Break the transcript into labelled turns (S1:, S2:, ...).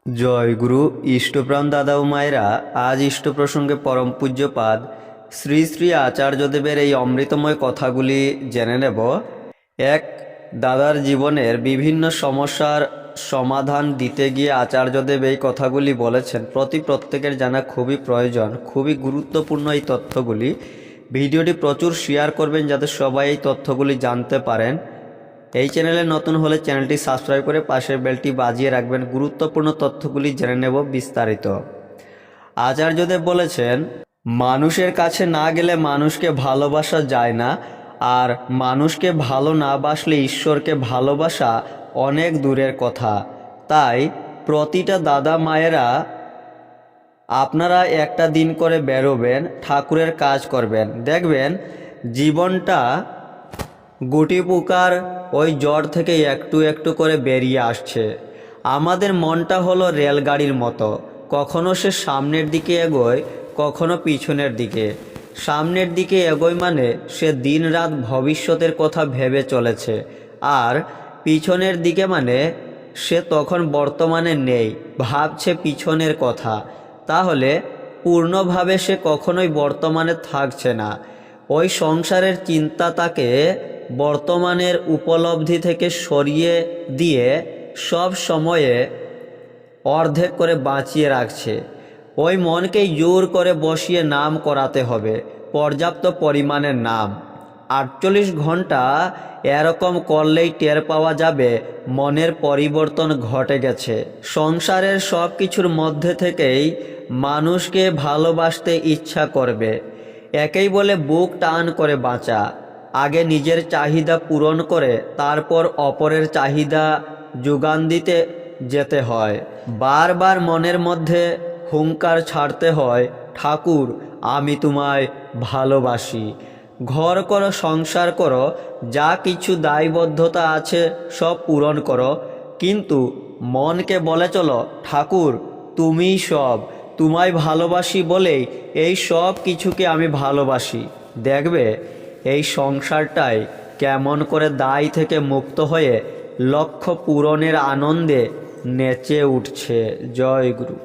S1: জয় গুরু ইষ্টপ্রাণ দাদা ও মায়েরা, আজ ইষ্ট প্রসঙ্গে পরম পূজ্যপাদ শ্রী শ্রী আচার্যদেবের এই অমৃতময় কথাগুলি জেনে নেব। এক, দাদার জীবনের বিভিন্ন সমস্যার সমাধান দিতে গিয়ে আচার্যদেব এই কথাগুলি বলেছেন। প্রত্যেকের জানা খুবই প্রয়োজন, খুবই গুরুত্বপূর্ণ এই তথ্যগুলি। ভিডিওটি প্রচুর শেয়ার করবেন যাতে সবাই এই তথ্যগুলি জানতে পারেন। এই চ্যানেলে নতুন হলে চ্যানেলটি সাবস্ক্রাইব করে পাশের বেলটি বাজিয়ে রাখবেন। গুরুত্বপূর্ণ তথ্যগুলি জেনে নেব বিস্তারিত। আচার্যদেব বলেছেন, মানুষের কাছে না গেলে মানুষকে ভালোবাসা যায় না, আর মানুষকে ভালো না বাসলে ঈশ্বরকে ভালোবাসা অনেক দূরের কথা। তাই প্রতিটা দাদা মায়েরা আপনারা একটা দিন করে বেরোবেন, ঠাকুরের কাজ করবেন, দেখবেন জীবনটা গুটি পোকার ওই জ্বর থেকে একটু একটু করে বেরিয়ে আসছে। আমাদের মনটা হলো রেলগাড়ির মতো, কখনো সে সামনের দিকে এগোয়, কখনো পিছনের দিকে। সামনের দিকে এগোয় মানে সে দিনরাত ভবিষ্যতের কথা ভেবে চলেছে, আর পিছনের দিকে মানে সে তখন বর্তমানে নেই, ভাবছে পিছনের কথা। তাহলে পূর্ণভাবে সে কখনোই বর্তমানে থাকছে না। ওই সংসারের চিন্তা তাকে বর্তমানের উপলব্ধি থেকে সরিয়ে দিয়ে সব সময়ে অর্ধেক করে বাঁচিয়ে রাখছে। ওই মনকেই জোর করে বসিয়ে নাম করাতে হবে, পর্যাপ্ত পরিমাণের নাম। 48 ঘন্টা এরকম করলেই টের পাওয়া যাবে মনের পরিবর্তন ঘটে গেছে। সংসারের সব কিছুর মধ্যে থেকেই মানুষকে ভালোবাসতে ইচ্ছা করবে। একেই বলে বুক টান করে বাঁচা। আগে নিজের চাহিদা পূরণ করে তারপর অপরের চাহিদা যোগান দিতে যেতে হয়। বারবার মনের মধ্যে হুঙ্কার ছাড়তে হয়, ঠাকুর আমি তোমায় ভালোবাসি। ঘর করো, সংসার করো, যা কিছু দায়বদ্ধতা আছে সব পূরণ করো, কিন্তু মনকে বলে চলো ঠাকুর তুমিই সব, তোমায় ভালোবাসি বলেই এই সব কিছুকে আমি ভালোবাসি। দেখবে এই সংসারটাই কেমন করে দায় থেকে মুক্ত হয়ে লক্ষ্য পূরণের আনন্দে নেচে উঠছে। জয় গুরু।